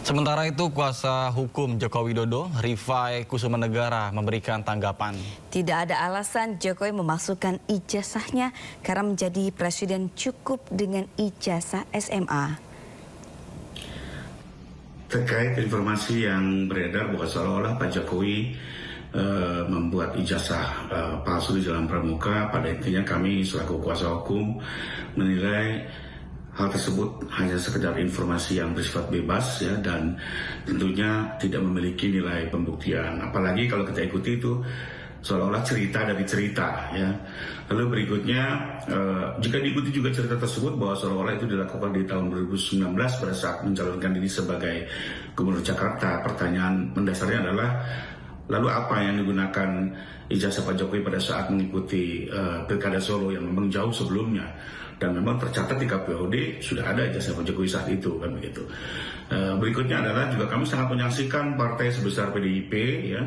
Sementara itu, kuasa hukum Joko Widodo, Rifai Kusumanegara, memberikan tanggapan. Tidak ada alasan Jokowi memasukkan ijazahnya karena menjadi presiden cukup dengan ijazah SMA. Terkait informasi yang beredar bahwa seolah-olah Pak Jokowi membuat ijazah palsu di Jalan Pramuka, pada intinya kami selaku kuasa hukum menilai hal tersebut hanya sekedar informasi yang bersifat bebas ya, dan tentunya tidak memiliki nilai pembuktian. Apalagi kalau kita ikuti itu seolah-olah cerita dari cerita ya. Lalu berikutnya jika diikuti juga cerita tersebut bahwa seolah-olah itu dilakukan di tahun 2019 pada saat mencalonkan diri sebagai Gubernur Jakarta, pertanyaan mendasarnya adalah lalu apa yang digunakan ijazah Pak Jokowi pada saat mengikuti Pilkada Solo yang memang jauh sebelumnya, dan memang tercatat di KPUD sudah ada ijazah Pak Jokowi saat itu kan begitu. Berikutnya adalah juga kami sangat menyaksikan partai sebesar PDIP ya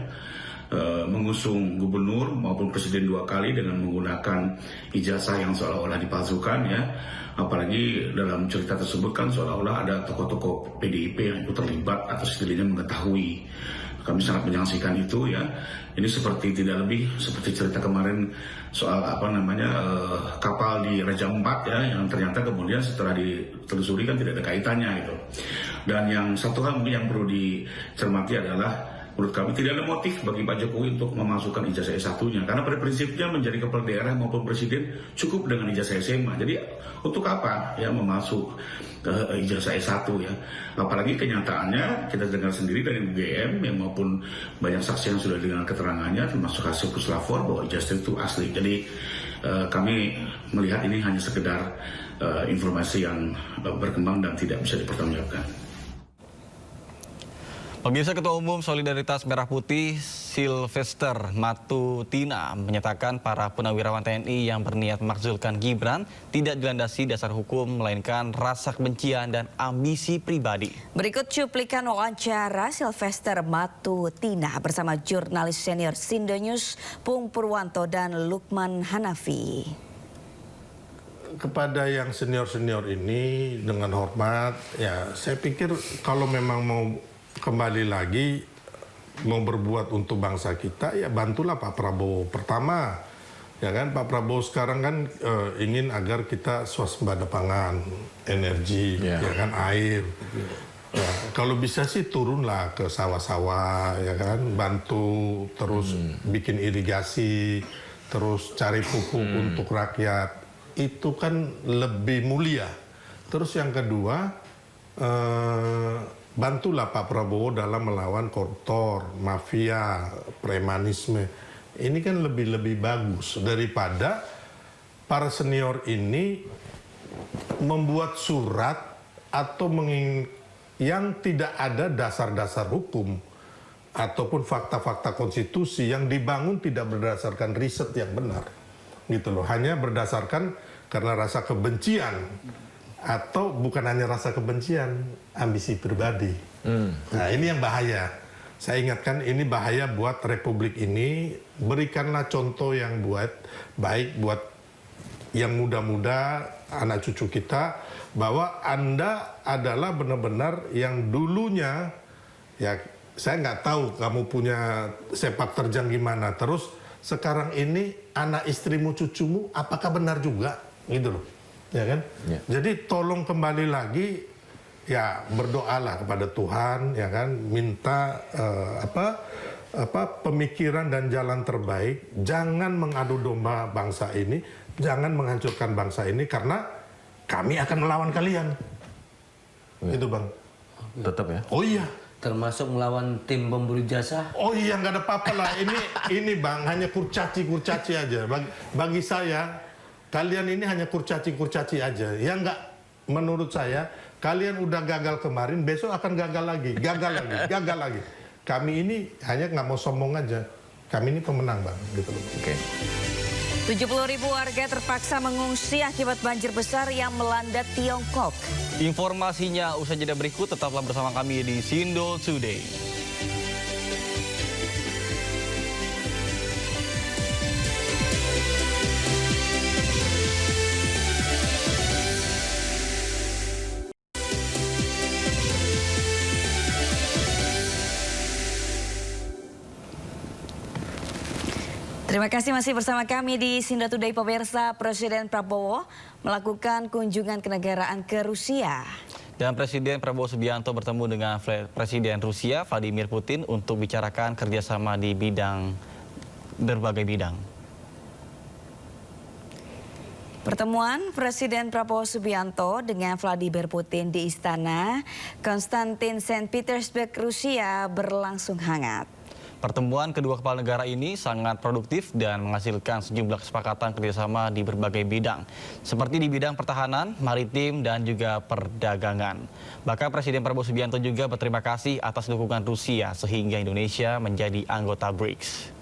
mengusung gubernur maupun presiden 2 kali dengan menggunakan ijazah yang seolah-olah dipalsukan ya. Apalagi dalam cerita tersebut kan seolah-olah ada tokoh-tokoh PDIP yang ikut terlibat atau setidaknya mengetahui. Kami sangat menyaksikan itu ya. Ini seperti tidak lebih seperti cerita kemarin soal kapal di Raja Ampat ya, yang ternyata kemudian setelah ditelusuri kan tidak ada kaitannya gitu. Dan yang satu hal yang perlu dicermati adalah menurut kami tidak ada motif bagi Pak Jokowi untuk memasukkan ijazah S1-nya, karena pada prinsipnya menjadi kepala daerah maupun presiden cukup dengan ijazah SMA. Jadi untuk apa ya memasuk ijazah S1 ya? Apalagi kenyataannya kita dengar sendiri dari UGM ya, maupun banyak saksi yang sudah dengar keterangannya termasuk hasil puslapor bahwa ijazah itu asli. Jadi kami melihat ini hanya sekedar informasi yang berkembang dan tidak bisa dipertanggungjawabkan. Pemirsa, Ketua Umum Solidaritas Merah Putih Sylvester Matutina menyatakan para purnawirawan TNI yang berniat memakzulkan Gibran tidak dilandasi dasar hukum melainkan rasa kebencian dan ambisi pribadi. Berikut cuplikan wawancara Sylvester Matutina bersama jurnalis senior Sindonews Pung Purwanto dan Lukman Hanafi. Kepada yang senior-senior ini dengan hormat ya, saya pikir kalau memang mau kembali lagi mau berbuat untuk bangsa kita ya bantulah Pak Prabowo. Pertama ya kan, Pak Prabowo sekarang kan ingin agar kita swasembada pangan, energi ya kan, air. Ya, kalau bisa sih turunlah ke sawah-sawah ya kan, bantu terus bikin irigasi, terus cari pupuk untuk rakyat. Itu kan lebih mulia. Terus yang kedua, bantulah Pak Prabowo dalam melawan koruptor, mafia, premanisme. Ini kan lebih bagus daripada para senior ini membuat surat atau yang tidak ada dasar-dasar hukum ataupun fakta-fakta konstitusi yang dibangun tidak berdasarkan riset yang benar. Gitu loh, hanya berdasarkan karena rasa kebencian. Atau bukan hanya rasa kebencian, ambisi pribadi. Nah ini yang bahaya. Saya ingatkan ini bahaya buat republik ini. Berikanlah contoh yang baik buat yang muda-muda, anak cucu kita, bahwa Anda adalah benar-benar yang dulunya, ya saya nggak tahu kamu punya sepak terjang gimana. Terus sekarang ini anak istrimu, cucumu, apakah benar juga? Gitu loh. Ya kan? Ya. Jadi tolong kembali lagi ya, berdoalah kepada Tuhan ya kan, minta pemikiran dan jalan terbaik. Jangan mengadu domba bangsa ini, jangan menghancurkan bangsa ini karena kami akan melawan kalian. Ya. Itu Bang. Tetap ya. Oh iya. Termasuk melawan tim pemburu jasa. Oh iya, nggak ada apa-apa lah. Ini Bang, hanya kurcaci aja. Bagi saya kalian ini hanya kurcaci aja. Ya enggak, menurut saya kalian udah gagal kemarin, besok akan gagal lagi. Kami ini hanya nggak mau sombong aja. Kami ini pemenang Bang, gitu loh. Oke. 70.000 warga terpaksa mengungsi akibat banjir besar yang melanda Tiongkok. Informasinya usai jeda berikut, tetaplah bersama kami di Sindo Today. Terima kasih masih bersama kami di Sindo Today pemirsa. Presiden Prabowo melakukan kunjungan kenegaraan ke Rusia. Dan Presiden Prabowo Subianto bertemu dengan Presiden Rusia Vladimir Putin untuk bicarakan kerjasama di berbagai bidang. Pertemuan Presiden Prabowo Subianto dengan Vladimir Putin di Istana Konstantin Saint Petersburg, Rusia berlangsung hangat. Pertemuan kedua kepala negara ini sangat produktif dan menghasilkan sejumlah kesepakatan kerjasama di berbagai bidang, seperti di bidang pertahanan, maritim, dan juga perdagangan. Bahkan Presiden Prabowo Subianto juga berterima kasih atas dukungan Rusia sehingga Indonesia menjadi anggota BRICS.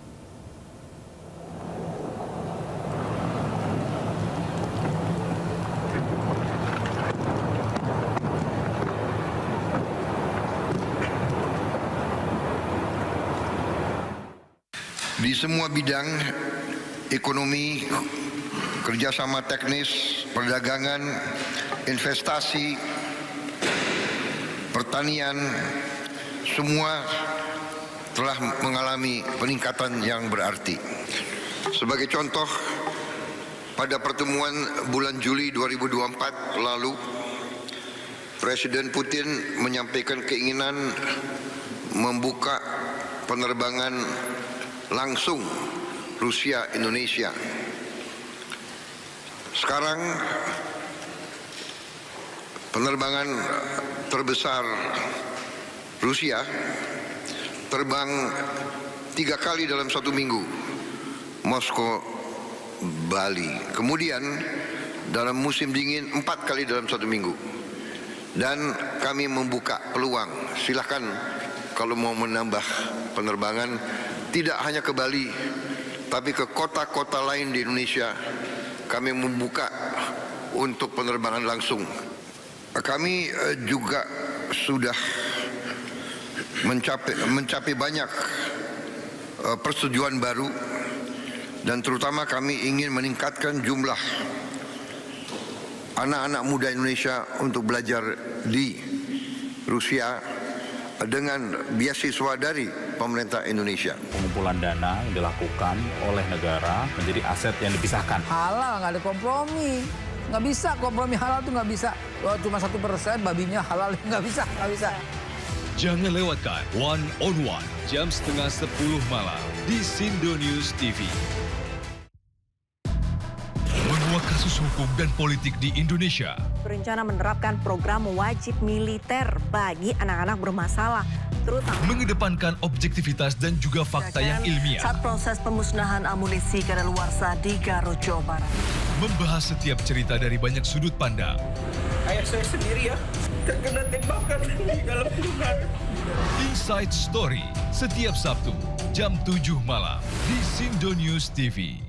Di semua bidang ekonomi, kerjasama teknis, perdagangan, investasi, pertanian, semua telah mengalami peningkatan yang berarti. Sebagai contoh, pada pertemuan bulan Juli 2024 lalu, Presiden Putin menyampaikan keinginan membuka penerbangan langsung Rusia-Indonesia. Sekarang penerbangan terbesar Rusia terbang 3 kali dalam 1 minggu, Moskow, Bali. Kemudian dalam musim dingin 4 kali dalam 1 minggu. Dan kami membuka peluang, silahkan kalau mau menambah penerbangan, tidak hanya ke Bali, tapi ke kota-kota lain di Indonesia, kami membuka untuk penerbangan langsung. Kami juga sudah mencapai banyak persetujuan baru, dan terutama kami ingin meningkatkan jumlah anak-anak muda Indonesia untuk belajar di Rusia dengan beasiswa dari pemerintah Indonesia. Pengumpulan dana yang dilakukan oleh negara menjadi aset yang dipisahkan. Halal, nggak ada kompromi. Nggak bisa, kompromi halal tuh nggak bisa. Wah, cuma 1%, babinya halal, nggak bisa. Jangan lewatkan One on One jam 9:30 malam di Sindo News TV. Menguak kasus hukum dan politik di Indonesia. Berencana menerapkan program wajib militer bagi anak-anak bermasalah, terutama Mengedepankan objektivitas dan juga fakta yang ilmiah. saat proses pemusnahan amunisi kadaluarsa di Garut, Jawa Barat. Membahas setiap cerita dari banyak sudut pandang. Ayah saya sendiri ya, terkena tembakan di dalam kurungan. Inside Story setiap Sabtu jam 7 malam di Sindo News TV.